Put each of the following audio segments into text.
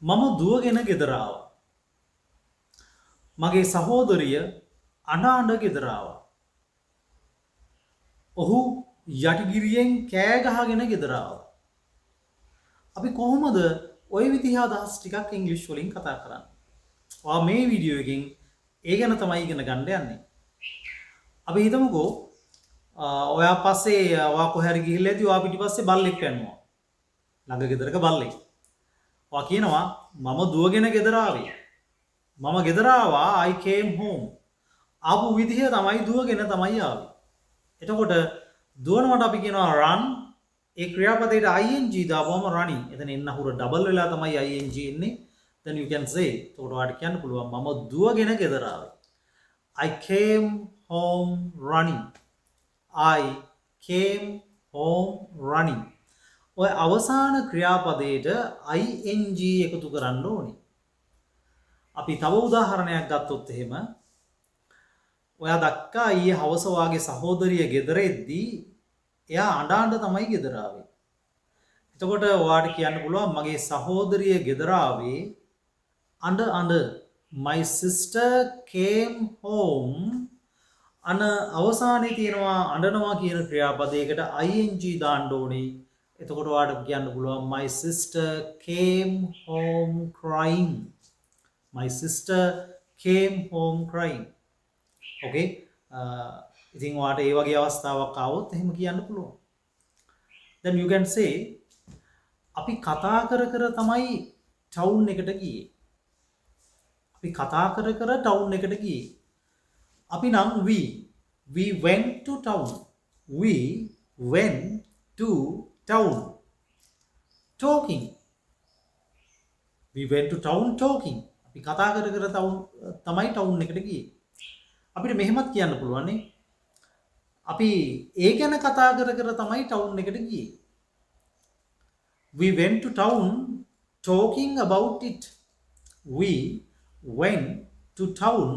මම දුවගෙන ගෙදර ආවා. මගේ සහෝදරිය අඬ අඬ ගෙදර ආවා. ඔහු යටිගිරියෙන් කෑ ගහගෙන ගෙදර ආවා. අපි කොහොමද ওই විදිහ අදහස් ටිකක් ඉංග්‍රීසි වලින් කතා කරන්නේ? ඔයා මේ වීඩියෝ එකෙන් ඒ ගැන තමයි ඉගෙන ගන්න යන්නේ. අපි හිතමුකෝ ඔයා පස්සේ ඔයා කොහේ හරි ගිහිල්ලා ඉදී ඔයා පිටිපස්සේ බල්ලෙක් පැන්නුවා. ළඟ ගෙදරක බල්ලෙක්. ඔයා කියනවා මම දුවගෙන ගෙදර ආවේ. මම ගෙදර ආවා I came home. ආපු විදිහ තමයි දුවගෙන තමයි ආවේ. එතකොට දුවනවට අපි කියනවා run. ඒ ක්‍රියාපදයට ing දාපුවම running. එතන එන්න හුර ඩබල් වෙලා තමයි ing එන්නේ. Then you can say. එතකොට ඔයාලට කියන්න පුළුවන් මම දුවගෙන ගෙදර ආවේ. I came home running. I came home running. ඔය අවසාන ක්‍රියාපදයට ing එකතු කරන්න ඕනේ. අපි තව උදාහරණයක් ගත්තොත් එහෙම ඔයා දැක්කා ඊයේ හවස වාගේ සහෝදරිය ගෙදර එද්දී එයා අඬ අඬ තමයි ගෙදර ආවේ. එතකොට ඔයාට කියන්න පුළුවන් මගේ සහෝදරිය ගෙදර ආවේ අඬ අඬ. My sister came home. අන අවසානයේ තියෙනවා අඬනවා කියන ක්‍රියාපදයකට ing දාන්න ඕනේ. එතකොට ඔයාට කියන්න පුළුවන් my sister came home crying. My sister came home crying. Okay? ඉතින් ඔයාට ඒ වගේ අවස්ථාවක් ආවොත් එහෙම කියන්න පුළුවන්. Then you can say අපි කතා කර කර තමයි ටවුන් එකට ගියේ. අපි කතා කර කර ටවුන් එකට ගියේ. අපි නම් we went to town. We went to town. Talking. We went to town talking. අපි කතා කර කර තමයි ටවුන් එකට ගියේ. අපිට මෙහෙමත් කියන්න පුළුවන් නේ. අපි ඒ ගැන කතා කර කර තමයි ටවුන් එකට ගියේ. We went to town talking about it. We went to town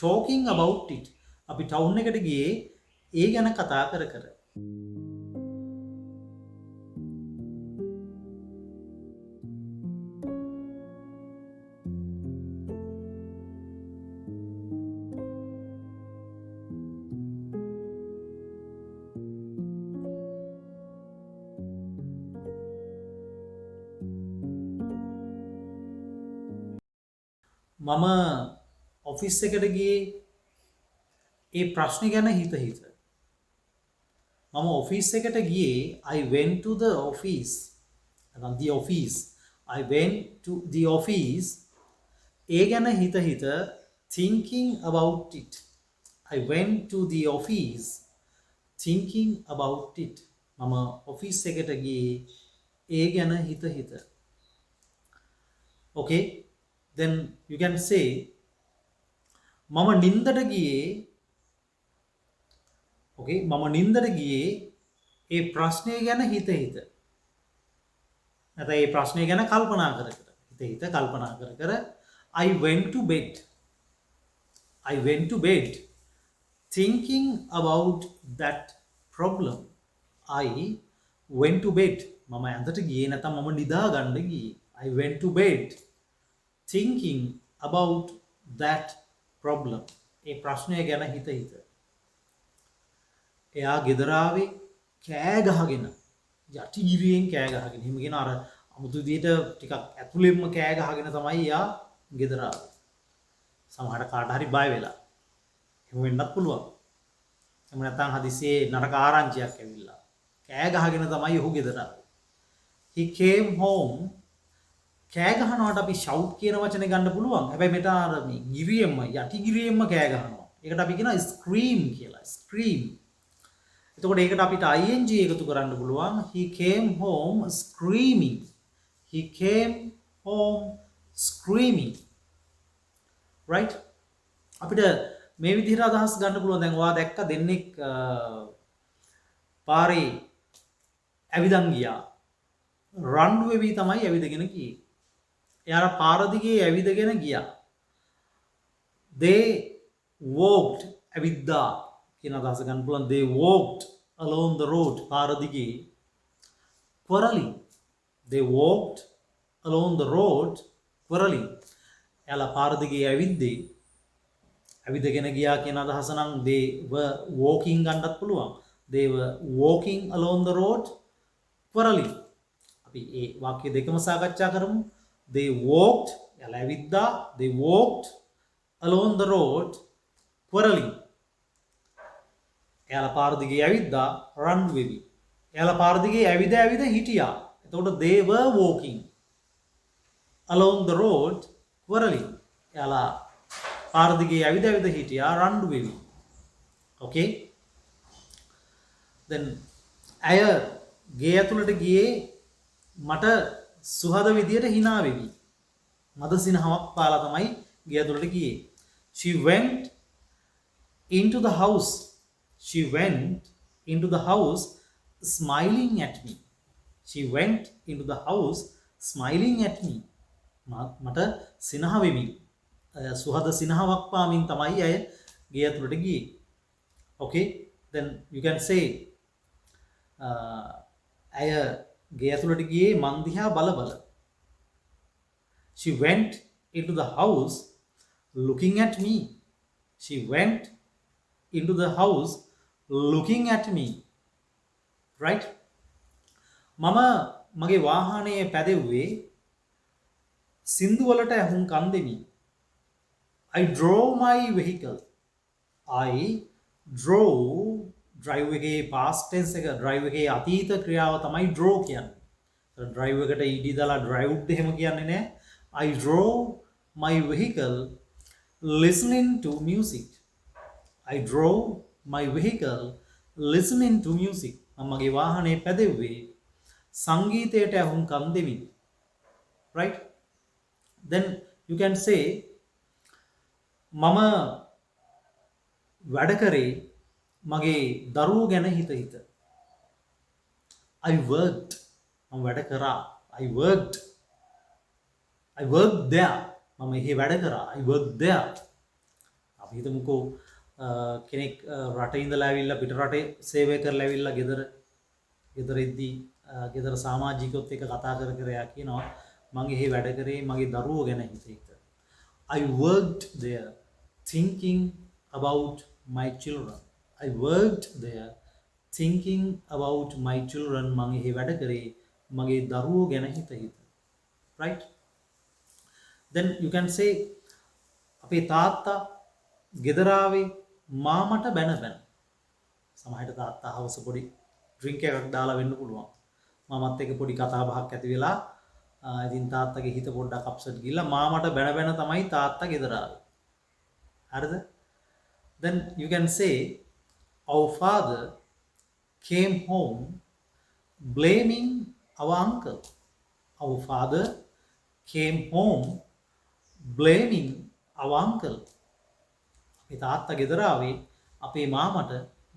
talking about it. අපි ටවුන් එකට ගියේ ඒ ගැන කතා කර කර. මම ඔෆිස් එකට ගියේ ඒ ප්‍රශ්නේ ගැන හිත. මම ඔෆිස් එකට ගියේ I went to the office. නැත්නම් the office. I went to the office. ඒ ගැන හිත thinking about it. I went to the office thinking about it. මම ඔෆිස් එකට ගියේ ඒ ගැන හිත. Okay? Then you can say මම නින්දට ගියේ. Okay, මම නින්දට ගියේ ඒ ප්‍රශ්නය ගැන හිත. නැත්නම් ඒ ප්‍රශ්නය ගැන කල්පනා කර කල්පනා කර I went to bed. I went to bed thinking about that problem. I went to bed. මම ඇඳට ගියේ නැත්නම් මම නිදා ගන්න ගියේ. I went to bed thinking about that problem. ඒ ප්‍රශ්නය ගැන හිත. එයා ගෙදර ආවේ කෑ ගහගෙන යටිගිරියෙන් කෑ ගහගෙන. එහෙම කියන අර අමුතු විදිහට ටිකක් ඇතුළෙන්ම කෑ ගහගෙන තමයි එයා ගෙදර ආවේ. සමහරට කාට හරි බය වෙලා. එහෙම වෙන්නත් පුළුවන්. එහෙම නැත්නම් හදිසියේ නරක ආරංචියක් ඇවිල්ලා කෑ ගහගෙන තමයි ඔහු ගෙදර ආවේ. He came home. කෑ ගහනවට අපි shout කියන වචනේ ගන්න පුළුවන්. හැබැයි මෙතන අර මේ ගිරියෙන්ම යටිගිරියෙන්ම කෑ ගහනවා. ඒකට අපි කියනවා scream කියලා. scream. එතකොට ඒකට අපිට ing එකතු කරන්න පුළුවන්. He came home screaming. He came home screaming. Right? අපිට මේ විදිහට අදහස් ගන්න පුළුවන්. දැන් ඔයා දැක්ක දෙන්නෙක් පාරේ ඇවිදන් ගියා. රණ්ඩු වෙවි තමයි ඇවිදගෙන ගියේ. එයාලා පාර දිගේ ඇවිදගෙන ගියා. They walked ඇවිද්දා කියන අදහස ගන්න පුළුවන්. They walked along the road. පාර දිගේ quarreling. They walked along the road quarreling. එයාලා පාර දිගේ ඇවිද්දී ඇවිදගෙන ගියා කියන අදහස නම් they were walking ගන්නත් පුළුවන්. They were walking along the road quarreling. අපි ඒ වාක්‍ය දෙකම සාකච්ඡා කරමු. They walked එයාලා ඇවිද්දා. They walked along the road quarreling. එයාලා පාර දිගේ ඇවිද්දා run වෙවි. එයාලා පාර දිගේ ඇවිද හිටියා. එතකොට they were walking along the road quarreling. එයාලා පාර දිගේ ඇවිද හිටියා රණ්ඩු වෙවි. Okay? Then ඇය ගේ ඇතුළට ගියේ මට සුහද විදියට hina වෙවි. මද සිනහවක් පාලා තමයි ගේ ඇතුළට ගියේ. She went into the house. She went into the house smiling at me. She went into the house smiling at me. මට සිනහ වෙමි. සුහද සිනහවක් පාමින් තමයි අය ගේ ඇතුළට ගියේ. Okay? Then you can say ඇය ගේ ඇතුළට ගියේ මන් දිහා බල බල. She went into the house looking at me. She went into the house looking at me. Right? මම මගේ වාහනයේ පැදෙව්වේ සින්දු වලට ඇහුම්කන් දෙමි. I drove my vehicle. I drove drive එකේ past tense එක drive එකේ අතීත ක්‍රියාව තමයි drove කියන්නේ. drive එකට ed දාලා drived එහෙම කියන්නේ නෑ. I drove my vehicle listening to music. I drove my vehicle listening to music. මම මගේ වාහනේ පැදෙව්වේ සංගීතයට ඇහුම්කන් දෙමින්. Right? Then you can say මම වැඩ කරේ මගේ දරුවෝ ගැන හිත හිත. I worked. මම වැඩ කරා. I worked there. මම එහෙ වැඩ කරා. I worked there. අපි හිතමුකෝ කෙනෙක් රටේ ඉඳලා ඇවිල්ලා පිට රටේ සේවය කරලා ඇවිල්ලා ගෙදර ඉද්දී ගෙදර සමාජිකයොත් එක්ක කතා කර කර යා කියනවා මම එහෙ වැඩ කරේ මගේ දරුවෝ ගැන හිත හිත. I worked there thinking about my children. I worked there thinking about my children. මම එහෙ වැඩ කරේ මගේ දරුවෝ ගැන හිත හිත. Right? Then you can say අපේ තාත්තා ගෙදර ආවේ මාමට බැන බැන. සමහරට තාත්තා හවස පොඩි ඩ්‍රින්ක් එකක් දාලා වෙන්න පුළුවන්. මාමත් එක්ක පොඩි කතා බහක් ඇති වෙලා ඉතින් තාත්තගේ හිත පොඩ්ඩක් අප්සෙට් ගිහලා මාමට බැන බැන තමයි තාත්තා ගෙදර ආවේ. හරිද? Then you can say our father came home blaming our uncle. Our father came home blaming our uncle. අපේ තාත්තා ගෙදර ආවේ අපේ මාමට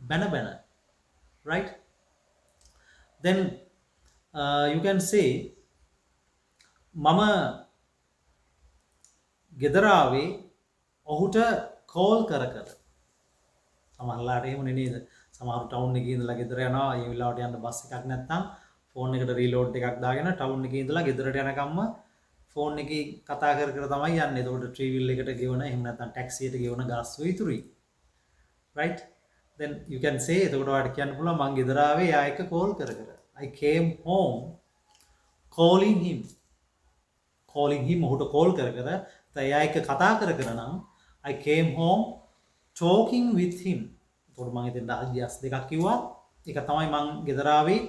බැන බැන. Right? Then you can say මම ගෙදර ආවේ ඔහුට කෝල් කර කර. සමහරලාට එහෙමනේ නේද? සමහර ටවුන් එකේ ඉඳලා ගෙදර යනවා. ඒ වෙලාවට යන්න බස් එකක් නැත්නම් ෆෝන් එකට රීලෝඩ් එකක් දාගෙන ටවුන් එකේ ඉඳලා ගෙදරට යනකම්ම ෆෝන් එකේ කතා කර කර තමයි යන්නේ. එතකොට ට්‍රීවිල් එකට ගෙවන එහෙම නැත්නම් ටැක්සියට ගෙවන ගාස්තුව ඉතුරුයි. Right? Then you can say එතකොට ඔයාලට කියන්න පුළුවන් මං ගෙදර ආවේ එයා එක්ක කෝල් කර කර. I came home calling him. Calling him ඔහුට කෝල් කර කර එයා එක්ක කතා කර කර නම් I came home talking with him. එතකොට මම හිතෙන් අයියස් දෙකක් කිව්වා. ඒක තමයි මං ගෙදර ආවේ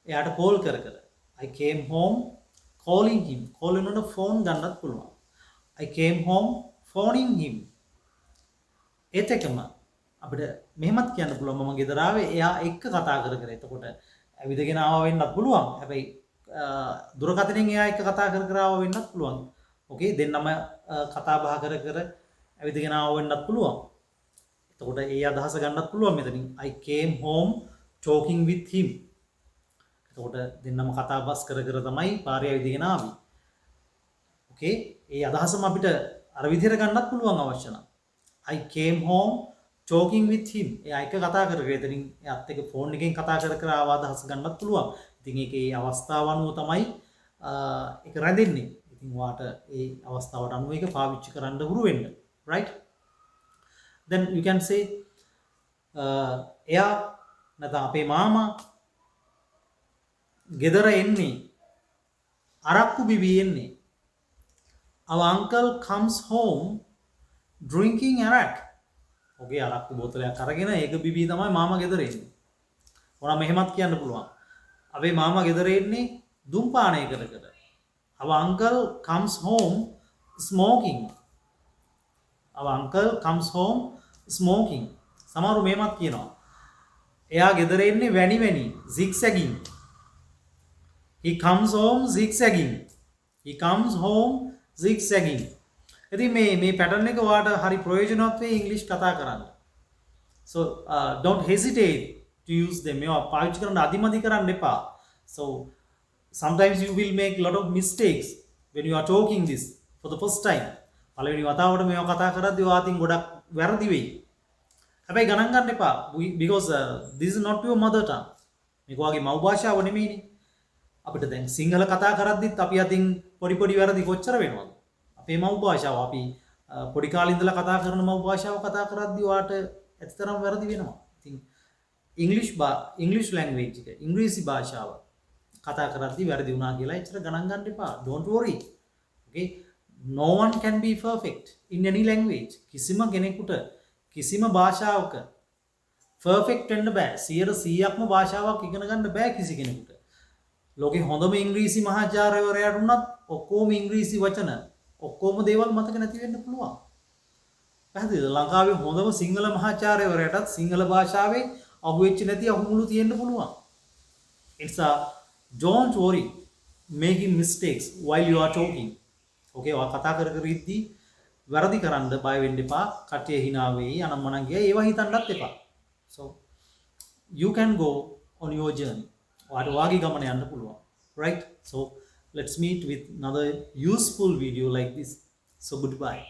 එයාට කෝල් කර කර. I came home calling him. call වෙනකොට ෆෝන් ගන්නත් පුළුවන්. I came home phoning him. ඒත් එකම අපිට මෙහෙමත් කියන්න පුළුවන් මම ගෙදර ආවේ එයා එක්ක කතා කර කර. එතකොට ඇවිදගෙන ආවා වෙන්නත් පුළුවන්. හැබැයි දුරකථනයෙන් එයා එක්ක කතා කර කර ආවා වෙන්නත් පුළුවන්. ඕකේ දෙන්නම කතා බහ කර කර ඇවිදගෙන ආවා වෙන්නත් පුළුවන්. එතකොට ඒ අදහස ගන්නත් පුළුවන් මෙතනින්. I came home talking with him. එතකොට දෙන්නම කතා බස් කර කර තමයි පාරේ ඇවිදගෙන ආවි. ඕකේ ඒ අදහසම අපිට අර විදිහට ගන්නත් පුළුවන් අවශ්‍ය නම්. I came home talking with him. එයා එක කතා කර කර එතනින් එයාත් එක්ක ෆෝන් එකෙන් කතා කර කර ආව අදහස ගන්නත් පුළුවන්. ඉතින් ඒකේ අවස්ථාව අනුව තමයි ඒක රැඳෙන්නේ. ඉතින් වාට ඒ අවස්ථාවට අනුව ඒක පාවිච්චි කරන්න හුරු වෙන්න. Right? Then you can say එයා නැත්නම් අපේ මාමා ගෙදර එන්නේ අරක්කු බිබී එන්නේ. Our uncle comes home drinking arak. ඔගේ අරක්කු බෝතලයක් අරගෙන ඒක බිබී තමයි මාමා ගෙදර එන්නේ. ඔයා මෙහෙමත් කියන්න පුළුවන්. අපේ මාමා ගෙදර එන්නේ දුම් පානය කර කර. Our uncle comes home smoking. Our uncle comes home smoking. සමහරු මෙහෙමත් කියනවා. එයා ගෙදර එන්නේ වැනි zigzagging. He comes home zigzagging. He comes home zigzagging. ඉතින් මේ පැටර්න් එක ඔයාට හරි ප්‍රයෝජනවත් වෙයි ඉංග්‍රීසි කතා කරන්න. So don't hesitate to use them. මේවා පාවිච්චි කරන්න අදිමදි කරන්න එපා. So sometimes you will make lot of mistakes when you are talking this for the first time. පළවෙනි වතාවට මේවා කතා කරද්දී ඔයා අතින් ගොඩක් වැරදි වෙයි. හැබැයි ගණන් ගන්න එපා because this is not your mother tongue. මේක ඔයාගේ මව් භාෂාව නෙමෙයිනේ. අපිට දැන් සිංහල කතා කරද්දිත් අපි අතින් පොඩි වැරදි කොච්චර වෙනවද? අපේ මව් භාෂාව අපි පොඩි කාලේ ඉඳලා කතා කරන මව් භාෂාව කතා කරද්දී ඔයාට ඇත්තටම වැරදි වෙනවා. ඉතින් English language එක ඉංග්‍රීසි භාෂාව කතා කරද්දී වැරදි වුණා කියලා එච්චර ගණන් ගන්න එපා. Don't worry. Okay? No one can be perfect in any language. කිසිම කෙනෙකුට කිසිම භාෂාවක perfect වෙන්න බෑ. 100%ක්ම භාෂාවක් ඉගෙන ගන්න බෑ කිසි කෙනෙකුට. ලෝකේ හොඳම ඉංග්‍රීසි මහාචාර්යවරයාට උනත් ඔක්කොම ඉංග්‍රීසි වචන ඔක්කොම දේවල් මතක නැති වෙන්න පුළුවන්. පැහැදිලිද? ලංකාවේ හොඳම සිංහල මහාචාර්යවරයාටත් සිංහල භාෂාවේ අහුවෙච්ච නැති අහුමුළු තියෙන්න පුළුවන්. It's a don't worry making mistakes while you are talking. Okay, ඔයා කතා කර ඉද්දී වැරදි කරන්න බය වෙන්න එපා. කටිය hina වෙයි අනම්මනම් ගියා ඒවා හිතන්නත් එපා. So you can go on your journey. ඔයාට වාගේ ගමන යන්න පුළුවන්. Right? So let's meet with another useful video like this. So goodbye.